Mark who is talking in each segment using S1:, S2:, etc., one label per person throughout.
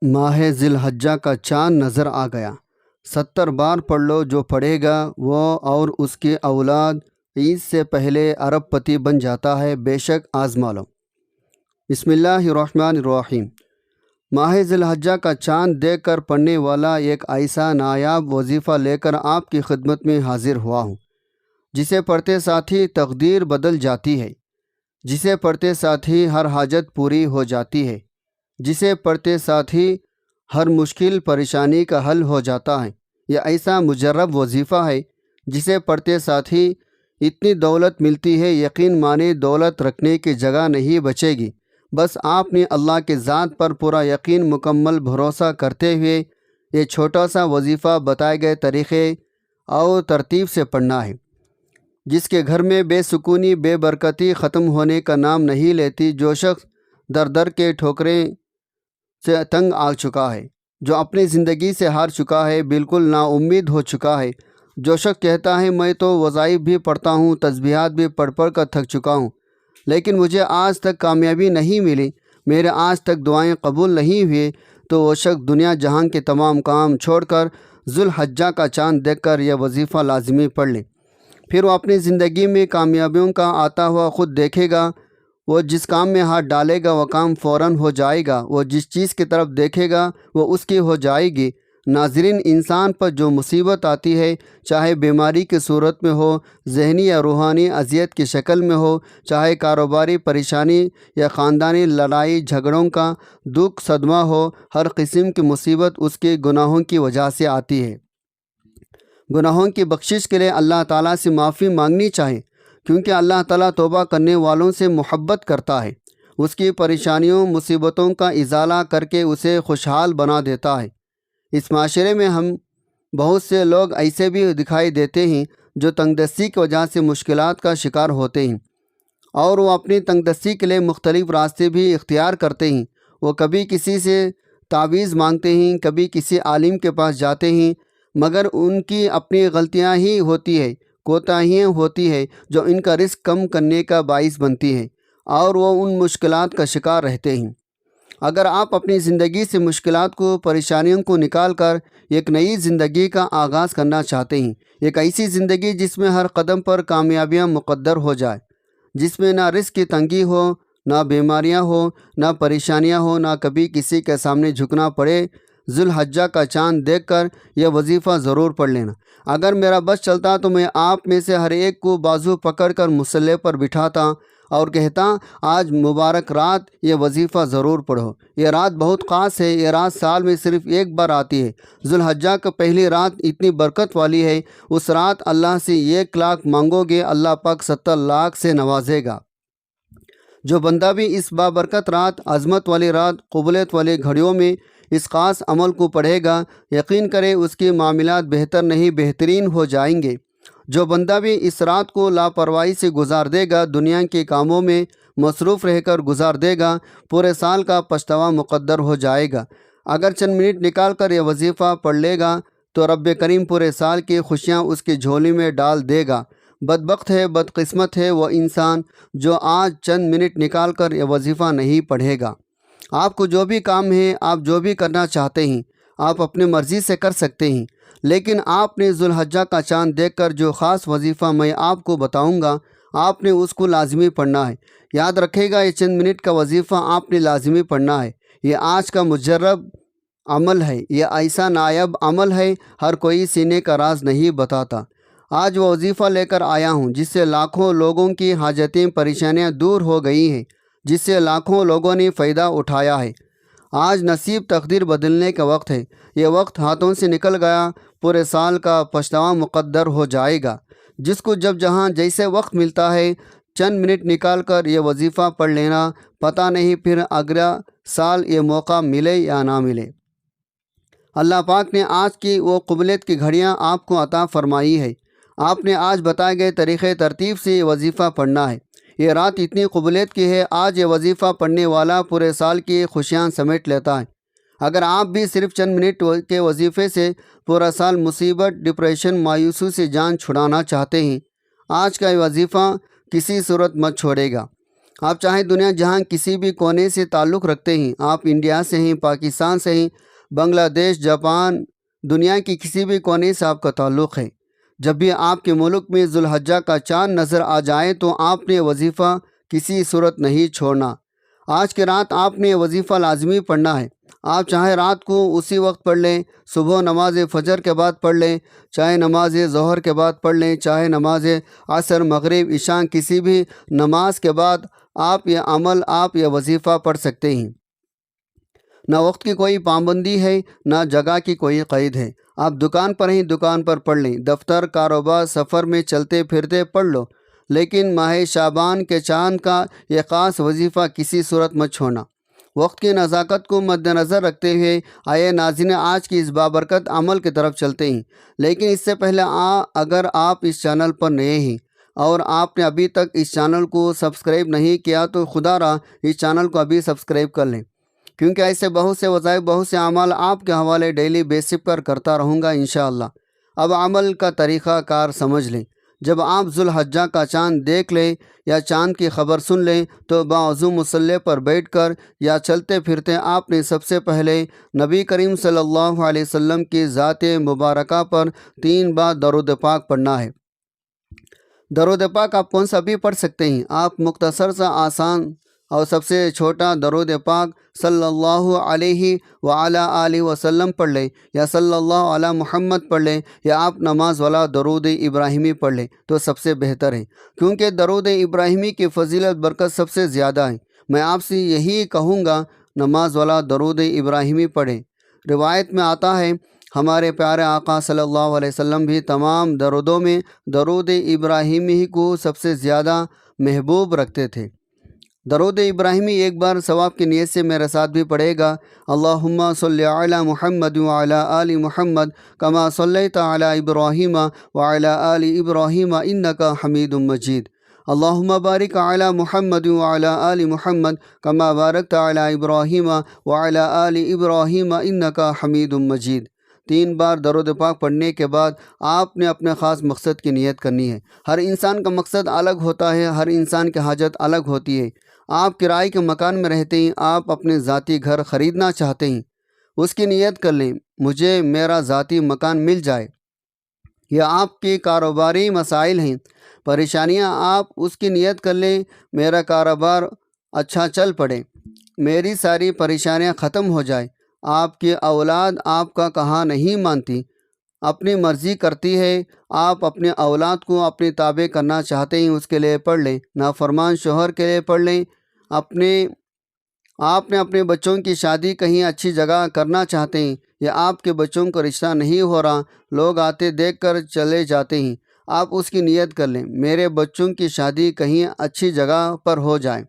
S1: ماہ ذی الحجہ کا چاند نظر آ گیا۔ 70 بار پڑھ لو، جو پڑھے گا وہ اور اس کی اولاد عید سے پہلے ارب پتی بن جاتا ہے، بے شک آزما لو۔ بسم اللہ الرحمن الرحیم۔ ماہ ذی الحجہ کا چاند دیکھ کر پڑھنے والا ایک ایسا نایاب وظیفہ لے کر آپ کی خدمت میں حاضر ہوا ہوں، جسے پڑھتے ساتھ ہی تقدیر بدل جاتی ہے، جسے پڑھتے ساتھ ہی ہر حاجت پوری ہو جاتی ہے، جسے پڑھتے ساتھ ہی ہر مشکل پریشانی کا حل ہو جاتا ہے۔ یہ ایسا مجرب وظیفہ ہے جسے پڑھتے ساتھ ہی اتنی دولت ملتی ہے، یقین مانے دولت رکھنے کی جگہ نہیں بچے گی۔ بس آپ نے اللہ کے ذات پر پورا یقین، مکمل بھروسہ کرتے ہوئے یہ چھوٹا سا وظیفہ بتائے گئے طریقے اور ترتیب سے پڑھنا ہے، جس کے گھر میں بے سکونی، بے برکتی ختم ہونے کا نام نہیں لیتی۔ جو شخص در در کے ٹھوکریں سے تنگ آ چکا ہے، جو اپنی زندگی سے ہار چکا ہے، بالکل نا امید ہو چکا ہے، جو شخص کہتا ہے میں تو وظائف بھی پڑھتا ہوں، تسبیحات بھی پڑھ پڑھ کر تھک چکا ہوں، لیکن مجھے آج تک کامیابی نہیں ملی، میرے آج تک دعائیں قبول نہیں ہوئے، تو وہ شخص دنیا جہاں کے تمام کام چھوڑ کر ذی الحجہ کا چاند دیکھ کر یہ وظیفہ لازمی پڑھ لے۔ پھر وہ اپنی زندگی میں کامیابیوں کا آتا ہوا خود دیکھے گا۔ وہ جس کام میں ہاتھ ڈالے گا وہ کام فوراً ہو جائے گا، وہ جس چیز کی طرف دیکھے گا وہ اس کی ہو جائے گی۔ ناظرین، انسان پر جو مصیبت آتی ہے، چاہے بیماری کی صورت میں ہو، ذہنی یا روحانی اذیت کی شکل میں ہو، چاہے کاروباری پریشانی یا خاندانی لڑائی جھگڑوں کا دکھ صدمہ ہو، ہر قسم کی مصیبت اس کے گناہوں کی وجہ سے آتی ہے۔ گناہوں کی بخشش کے لیے اللہ تعالیٰ سے معافی مانگنی چاہیے، کیونکہ اللہ تعالیٰ توبہ کرنے والوں سے محبت کرتا ہے، اس کی پریشانیوں مصیبتوں کا ازالہ کر کے اسے خوشحال بنا دیتا ہے۔ اس معاشرے میں ہم بہت سے لوگ ایسے بھی دکھائی دیتے ہیں جو تنگ دستی کی وجہ سے مشکلات کا شکار ہوتے ہیں، اور وہ اپنی تنگ دستی کے لیے مختلف راستے بھی اختیار کرتے ہیں۔ وہ کبھی کسی سے تعویذ مانگتے ہیں، کبھی کسی عالم کے پاس جاتے ہیں، مگر ان کی اپنی غلطیاں ہی ہوتی ہے، کوتاہیاں ہوتی ہے، جو ان کا رزق کم کرنے کا باعث بنتی ہے، اور وہ ان مشکلات کا شکار رہتے ہیں۔ اگر آپ اپنی زندگی سے مشکلات کو، پریشانیوں کو نکال کر ایک نئی زندگی کا آغاز کرنا چاہتے ہیں، ایک ایسی زندگی جس میں ہر قدم پر کامیابیاں مقدر ہو جائے، جس میں نہ رزق کی تنگی ہو، نہ بیماریاں ہو، نہ پریشانیاں ہو، نہ کبھی کسی کے سامنے جھکنا پڑے، ذی الحجہ کا چاند دیکھ کر یہ وظیفہ ضرور پڑھ لینا۔ اگر میرا بس چلتا تو میں آپ میں سے ہر ایک کو بازو پکڑ کر مصلی پر بٹھاتا اور کہتا، آج مبارک رات یہ وظیفہ ضرور پڑھو۔ یہ رات بہت خاص ہے، یہ رات سال میں صرف ایک بار آتی ہے۔ ذی الحجہ کا پہلی رات اتنی برکت والی ہے، اس رات اللہ سے 1 لاکھ مانگو گے، اللہ پاک 70 لاکھ سے نوازے گا۔ جو بندہ بھی اس بابرکت رات، عظمت والی رات، قبولیت والی گھڑیوں میں اس خاص عمل کو پڑھے گا، یقین کرے اس کے معاملات بہتر نہیں بہترین ہو جائیں گے۔ جو بندہ بھی اس رات کو لاپرواہی سے گزار دے گا، دنیا کے کاموں میں مصروف رہ کر گزار دے گا، پورے سال کا پچھتاوا مقدر ہو جائے گا۔ اگر چند منٹ نکال کر یہ وظیفہ پڑھ لے گا تو رب کریم پورے سال کی خوشیاں اس کی جھولی میں ڈال دے گا۔ بدبخت ہے، بدقسمت ہے وہ انسان جو آج چند منٹ نکال کر یہ وظیفہ نہیں پڑھے گا۔ آپ کو جو بھی کام ہے، آپ جو بھی کرنا چاہتے ہیں، آپ اپنی مرضی سے کر سکتے ہیں، لیکن آپ نے ذی الحجہ کا چاند دیکھ کر جو خاص وظیفہ میں آپ کو بتاؤں گا، آپ نے اس کو لازمی پڑھنا ہے۔ یاد رکھے گا، یہ چند منٹ کا وظیفہ آپ نے لازمی پڑھنا ہے۔ یہ آج کا مجرب عمل ہے، یہ ایسا نایاب عمل ہے، ہر کوئی سینے کا راز نہیں بتاتا۔ آج وہ وظیفہ لے کر آیا ہوں جس سے لاکھوں لوگوں کی حاجتیں، پریشانیاں دور ہو گئی ہیں، جس سے لاکھوں لوگوں نے فائدہ اٹھایا ہے۔ آج نصیب تقدیر بدلنے کا وقت ہے، یہ وقت ہاتھوں سے نکل گیا، پورے سال کا پچھتاوا مقدر ہو جائے گا۔ جس کو جب جہاں جیسے وقت ملتا ہے، چند منٹ نکال کر یہ وظیفہ پڑھ لینا، پتہ نہیں پھر اگلا سال یہ موقع ملے یا نہ ملے۔ اللہ پاک نے آج کی وہ قبولیت کی گھڑیاں آپ کو عطا فرمائی ہے۔ آپ نے آج بتائے گئے طریقے ترتیب سے یہ وظیفہ پڑھنا ہے۔ یہ رات اتنی قبولیت کی ہے، آج یہ وظیفہ پڑھنے والا پورے سال کی خوشیاں سمیٹ لیتا ہے۔ اگر آپ بھی صرف چند منٹ کے وظیفے سے پورا سال مصیبت، ڈپریشن، مایوسی سے جان چھڑانا چاہتے ہیں، آج کا یہ وظیفہ کسی صورت مت چھوڑے گا۔ آپ چاہے دنیا جہاں کسی بھی کونے سے تعلق رکھتے ہیں، آپ انڈیا سے ہیں، پاکستان سے ہیں، بنگلہ دیش، جاپان، دنیا کی کسی بھی کونے سے آپ کا تعلق ہے، جب بھی آپ کے ملک میں ذو الحجہ کا چاند نظر آ جائے تو آپ نے وظیفہ کسی صورت نہیں چھوڑنا۔ آج کی رات آپ نے وظیفہ لازمی پڑھنا ہے۔ آپ چاہے رات کو اسی وقت پڑھ لیں، صبح نماز فجر کے بعد پڑھ لیں، چاہے نماز ظہر کے بعد پڑھ لیں، چاہے نماز عصر، مغرب، عشاء، کسی بھی نماز کے بعد آپ یہ وظیفہ پڑھ سکتے ہیں۔ نہ وقت کی کوئی پابندی ہے، نہ جگہ کی کوئی قید ہے۔ آپ دکان پر ہیں، دکان پر پڑھ لیں، دفتر، کاروبار، سفر میں چلتے پھرتے پڑھ لو، لیکن ماہ شعبان کے چاند کا یہ خاص وظیفہ کسی صورت مت چھوڑنا۔ وقت کی نزاکت کو مد نظر رکھتے ہوئے آئے ناظرین آج کی اس بابرکت عمل کی طرف چلتے ہیں، لیکن اس سے پہلے اگر آپ اس چینل پر نئے ہیں اور آپ نے ابھی تک اس چینل کو سبسکرائب نہیں کیا تو خدا را اس چینل کو ابھی سبسکرائب کر لیں، کیونکہ ایسے بہت سے وظائف، بہت سے اعمال آپ کے حوالے ڈیلی بیسس پر کرتا رہوں گا انشاءاللہ۔ اب عمل کا طریقہ کار سمجھ لیں۔ جب آپ ذو الحجہ کا چاند دیکھ لیں یا چاند کی خبر سن لیں تو باوضو مصلی پر بیٹھ کر یا چلتے پھرتے آپ نے سب سے پہلے نبی کریم صلی اللہ علیہ وسلم کی ذات مبارکہ پر 3 بار درود پاک پڑھنا ہے۔ درود پاک آپ کون سا بھی پڑھ سکتے ہیں۔ آپ مختصر سا، آسان اور سب سے چھوٹا درود پاک صلی اللہ علیہ وعلی آلہ وسلم پڑھ لیں، یا صلی اللہ علی محمد پڑھ لیں، یا آپ نماز والا درود ابراہیمی پڑھ لیں تو سب سے بہتر ہے، کیونکہ درود ابراہیمی کی فضیلت، برکت سب سے زیادہ ہے۔ میں آپ سے یہی کہوں گا، نماز والا درود ابراہیمی پڑھیں۔ روایت میں آتا ہے ہمارے پیارے آقا صلی اللہ علیہ وسلم بھی تمام درودوں میں درود ابراہیمی کو سب سے زیادہ محبوب رکھتے تھے۔ درود ابراہیمی ایک بار ثواب کی نیت سے میرے ساتھ بھی پڑھے گا۔ اللہم صلی علی محمد وعلی آل محمد کما صلیت علی ابراہیم وعلی آل ابراہیم انک حمید مجید۔ اللہم بارک علی محمد وعلی آل محمد کما بارکت علی ابراہیم وعلی آل ابراہیم انک حمید مجید۔ 3 بار درود پاک پڑھنے کے بعد آپ نے اپنے خاص مقصد کی نیت کرنی ہے۔ ہر انسان کا مقصد الگ ہوتا ہے، ہر انسان کی حاجت الگ ہوتی ہے۔ آپ کرائے کے مکان میں رہتے ہیں، آپ اپنے ذاتی گھر خریدنا چاہتے ہیں، اس کی نیت کر لیں، مجھے میرا ذاتی مکان مل جائے۔ یا آپ کے کاروباری مسائل ہیں، پریشانیاں، آپ اس کی نیت کر لیں، میرا کاروبار اچھا چل پڑے، میری ساری پریشانیاں ختم ہو جائے۔ آپ کی اولاد آپ کا کہا نہیں مانتی، اپنی مرضی کرتی ہے، آپ اپنے اولاد کو اپنے تابع کرنا چاہتے ہیں، اس کے لیے پڑھ لیں۔ نافرمان شوہر کے لیے پڑھ لیں۔ آپ نے اپنے بچوں کی شادی کہیں اچھی جگہ کرنا چاہتے ہیں، یا آپ کے بچوں کو رشتہ نہیں ہو رہا، لوگ آتے دیکھ کر چلے جاتے ہیں، آپ اس کی نیت کر لیں، میرے بچوں کی شادی کہیں اچھی جگہ پر ہو جائے۔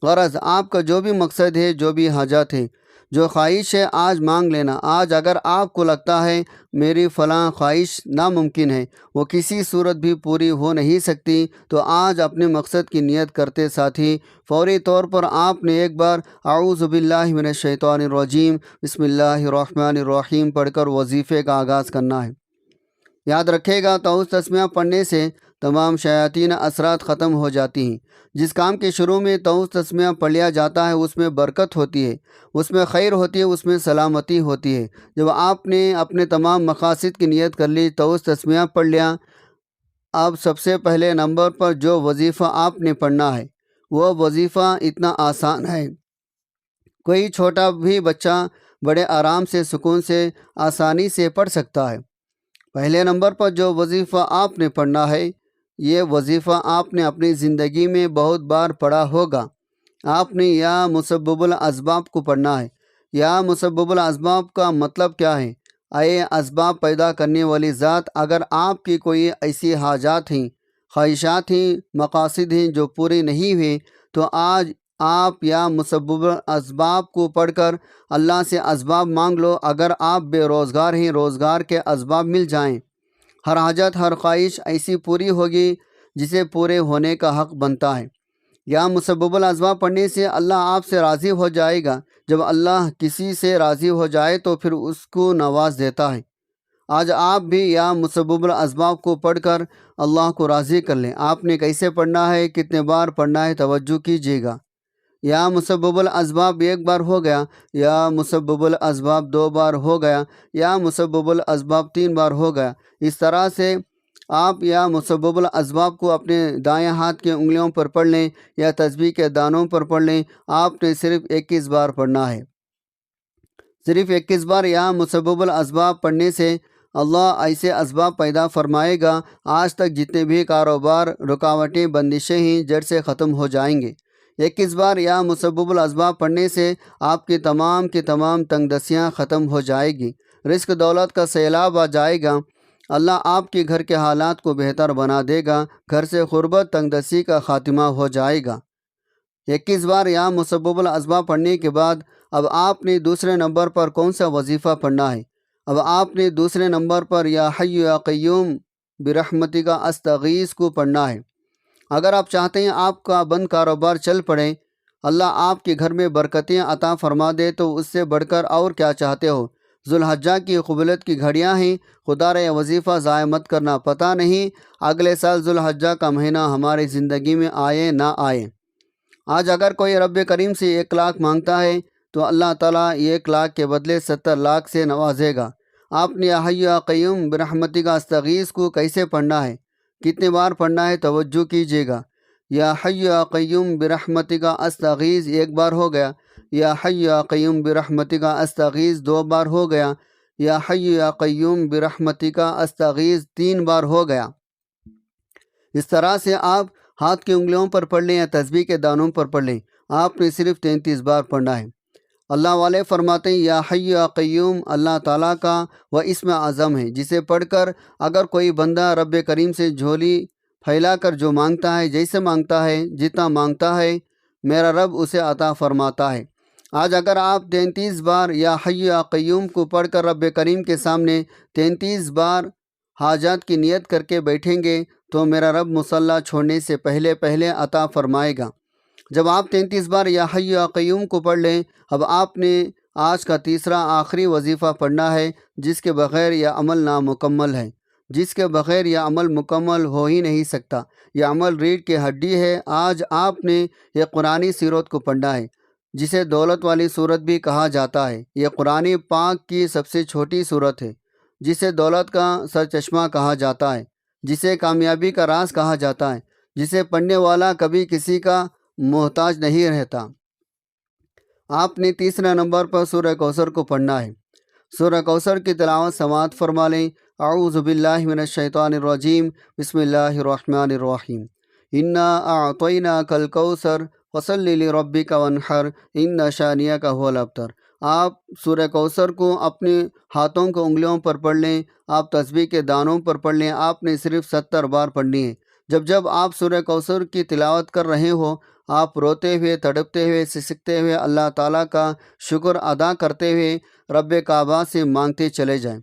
S1: غرض آپ کا جو بھی مقصد ہے، جو بھی حاجت ہے، جو خواہش ہے، آج مانگ لینا۔ آج اگر آپ کو لگتا ہے میری فلاں خواہش ناممکن ہے، وہ کسی صورت بھی پوری ہو نہیں سکتی، تو آج اپنے مقصد کی نیت کرتے ساتھ ہی فوری طور پر آپ نے ایک بار اعوذ باللہ من الشیطان الرجیم بسم اللہ الرحمن الرحیم پڑھ کر وظیفے کا آغاز کرنا ہے۔ یاد رکھے گا، تعوذ تسمیہ پڑھنے سے تمام شیاطین اثرات ختم ہو جاتی ہیں۔ جس کام کے شروع میں تعوذ تسمیہ پڑھ لیا جاتا ہے اس میں برکت ہوتی ہے، اس میں خیر ہوتی ہے، اس میں سلامتی ہوتی ہے۔ جب آپ نے اپنے تمام مقاصد کی نیت کر لی، تعوذ تسمیہ پڑھ لیا، اب سب سے پہلے نمبر پر جو وظیفہ آپ نے پڑھنا ہے وہ وظیفہ اتنا آسان ہے، کوئی چھوٹا بھی بچہ بڑے آرام سے، سکون سے، آسانی سے پڑھ سکتا ہے۔ پہلے نمبر پر جو وظیفہ آپ نے پڑھنا ہے، یہ وظیفہ آپ نے اپنی زندگی میں بہت بار پڑھا ہوگا۔ آپ نے یا مسبب الاسباب کو پڑھنا ہے۔ یا مسبب الاسباب کا مطلب کیا ہے؟ اے اسباب پیدا کرنے والی ذات، اگر آپ کی کوئی ایسی حاجات ہیں، خواہشات ہیں، مقاصد ہیں جو پوری نہیں ہوئے، تو آج آپ یا مسبب الاسباب کو پڑھ کر اللہ سے اسباب مانگ لو۔ اگر آپ بے روزگار ہیں، روزگار کے اسباب مل جائیں۔ ہر حاجت، ہر خواہش ایسی پوری ہوگی جسے پورے ہونے کا حق بنتا ہے۔ یا مسبب الاسباب پڑھنے سے اللہ آپ سے راضی ہو جائے گا۔ جب اللہ کسی سے راضی ہو جائے تو پھر اس کو نواز دیتا ہے۔ آج آپ بھی یا مسبب الاسباب کو پڑھ کر اللہ کو راضی کر لیں۔ آپ نے کیسے پڑھنا ہے، کتنے بار پڑھنا ہے، توجہ کیجیے گا۔ یا مسبب الاسباب ایک بار ہو گیا، یا مسبب الاسباب دو بار ہو گیا، یا مسبب الاسباب تین بار ہو گیا۔ اس طرح سے آپ یا مسبب الاسباب کو اپنے دائیں ہاتھ کی انگلیوں پر پڑھ لیں یا تسبیح کے دانوں پر پڑھ لیں۔ آپ نے صرف 21 بار پڑھنا ہے۔ صرف 21 بار یا مسبب الاسباب پڑھنے سے اللہ ایسے اسباب پیدا فرمائے گا، آج تک جتنے بھی کاروبار، رکاوٹیں، بندشیں ہیں، جڑ سے ختم ہو جائیں گے۔ 21 بار یا مسبب الاسباب پڑھنے سے آپ کی تمام تنگ دستیاں ختم ہو جائے گی، رزق دولت کا سیلاب آ جائے گا۔ اللہ آپ کے گھر کے حالات کو بہتر بنا دے گا، گھر سے غربت، تنگ دستی کا خاتمہ ہو جائے گا۔ 21 بار یا مسبب الاسباب پڑھنے کے بعد اب آپ نے دوسرے نمبر پر کون سا وظیفہ پڑھنا ہے؟ اب آپ نے دوسرے نمبر پر یا حی یا قیوم برحمتک استغیث کو پڑھنا ہے۔ اگر آپ چاہتے ہیں آپ کا بند کاروبار چل پڑے، اللہ آپ کے گھر میں برکتیں عطا فرما دے، تو اس سے بڑھ کر اور کیا چاہتے ہو؟ ذوالحجہ کی قبولیت کی گھڑیاں ہیں، خدا رے وظیفہ ضائع مت کرنا، پتہ نہیں اگلے سال ذوالحجہ کا مہینہ ہماری زندگی میں آئے نہ آئے۔ آج اگر کوئی رب کریم سے 1 لاکھ مانگتا ہے تو اللہ تعالیٰ 1 لاکھ کے بدلے 70 لاکھ سے نوازے گا۔ آپ نے یا حی یا قیوم برحمتک استغیث کو کیسے پڑھنا ہے، کتنے بار پڑھنا ہے، توجہ کیجیے گا۔ یا حی یا قیوم برحمتک استغیث 1 بار ہو گیا، یا حی یا قیوم برحمتک استغیث 2 بار ہو گیا، یا حی یا قیوم برحمتک استغیث 3 بار ہو گیا۔ اس طرح سے آپ ہاتھ کی انگلیوں پر پڑھ لیں یا تسبیح کے دانوں پر پڑھ لیں، آپ نے صرف 33 بار پڑھنا ہے۔ اللہ والے فرماتے ہیں یا حی یا قیوم اللہ تعالیٰ کا وہ اسم اعظم ہے، جسے پڑھ کر اگر کوئی بندہ رب کریم سے جھولی پھیلا کر جو مانگتا ہے، جیسے مانگتا ہے، جتنا مانگتا ہے، میرا رب اسے عطا فرماتا ہے۔ آج اگر آپ 33 بار یا حی یا قیوم کو پڑھ کر رب کریم کے سامنے 33 بار حاجات کی نیت کر کے بیٹھیں گے تو میرا رب مصلی چھوڑنے سے پہلے عطا فرمائے گا۔ جب آپ 33 بار یا حی یا قیوم کو پڑھ لیں، اب آپ نے آج کا تیسرا آخری وظیفہ پڑھنا ہے، جس کے بغیر یہ عمل نامکمل ہے، جس کے بغیر یہ عمل مکمل ہو ہی نہیں سکتا۔ یہ عمل ریڑھ کی ہڈی ہے۔ آج آپ نے یہ قرآنی سورت کو پڑھنا ہے، جسے دولت والی سورت بھی کہا جاتا ہے۔ یہ قرآن پاک کی سب سے چھوٹی سورت ہے، جسے دولت کا سرچشمہ کہا جاتا ہے، جسے کامیابی کا راز کہا جاتا ہے، جسے پڑھنے والا کبھی کسی کا محتاج نہیں رہتا۔ آپ نے تیسرے نمبر پر سورہ کوثر کو پڑھنا ہے۔ سورہ کوثر کی تلاوت سماعت فرما لیں۔ اعوذ باللہ من الشیطان الرجیم، بسم اللہ الرحمن الرحیم۔ انا اعطیناک الکوثر فصل لربک وانحر ان شانئک هو الابتر۔ آپ سورہ کوثر کو اپنے ہاتھوں کو انگلیوں پر پڑھ لیں، آپ تسبیح کے دانوں پر پڑھ لیں، آپ نے صرف 70 بار پڑھنی ہے۔ جب آپ سورہ کوثر کی تلاوت کر رہے ہو، آپ روتے ہوئے، تڑپتے ہوئے، سسکتے ہوئے، اللہ تعالیٰ کا شکر ادا کرتے ہوئے رب کعبہ سے مانگتے چلے جائیں۔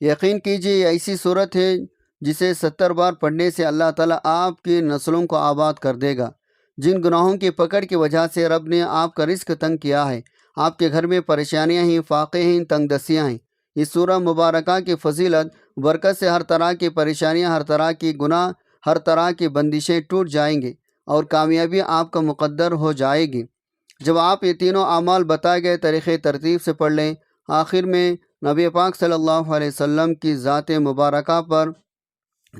S1: یقین کیجیے یہ ایسی صورت ہے جسے 70 بار پڑھنے سے اللہ تعالیٰ آپ کی نسلوں کو آباد کر دے گا۔ جن گناہوں کی پکڑ کی وجہ سے رب نے آپ کا رزق تنگ کیا ہے، آپ کے گھر میں پریشانیاں ہیں، فاقے ہیں، تنگ دستیاں ہیں، اس سورہ مبارکہ کی فضیلت، برکت سے ہر طرح کی پریشانیاں، ہر طرح کی گناہ، ہر طرح کی بندشیں ٹوٹ جائیں گے اور کامیابی آپ کا مقدر ہو جائے گی۔ جب آپ یہ تینوں اعمال بتائے گئے طریقے ترتیب سے پڑھ لیں، آخر میں نبی پاک صلی اللہ علیہ وسلم کی ذات مبارکہ پر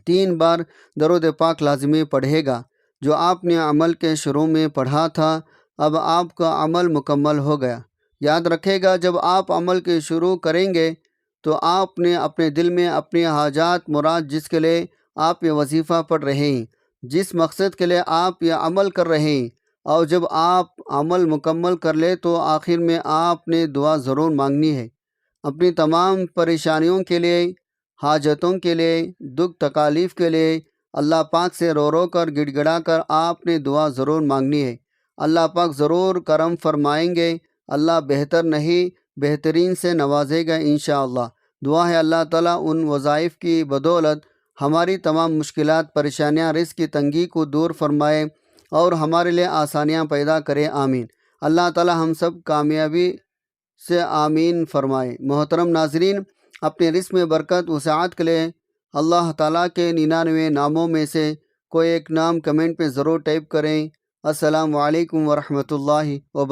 S1: 3 بار درود پاک لازمی پڑھے گا۔ جو آپ نے عمل کے شروع میں پڑھا تھا، اب آپ کا عمل مکمل ہو گیا۔ یاد رکھے گا، جب آپ عمل کے شروع کریں گے تو آپ نے اپنے دل میں اپنی حاجات مراد، جس کے لیے آپ یہ وظیفہ پڑھ رہے ہیں، جس مقصد کے لیے آپ یہ عمل کر رہے ہیں، اور جب آپ عمل مکمل کر لیں تو آخر میں آپ نے دعا ضرور مانگنی ہے۔ اپنی تمام پریشانیوں کے لیے، حاجتوں کے لیے، دکھ تکالیف کے لیے اللہ پاک سے رو رو کر، گڑ گڑا کر آپ نے دعا ضرور مانگنی ہے۔ اللہ پاک ضرور کرم فرمائیں گے۔ اللہ بہتر نہیں، بہترین سے نوازے گا انشاءاللہ۔ دعا ہے اللہ تعالیٰ ان وظائف کی بدولت ہماری تمام مشکلات، پریشانیاں، رزق کی تنگی کو دور فرمائے اور ہمارے لیے آسانیاں پیدا کرے، آمین۔ اللہ تعالیٰ ہم سب کامیابی سے آمین فرمائے۔ محترم ناظرین، اپنے رزق میں برکت وسعت کے لیے اللہ تعالیٰ کے 99 ناموں میں سے کوئی ایک نام کمنٹ پہ ضرور ٹائپ کریں۔ السلام علیکم ورحمۃ اللہ وبرکاتہ۔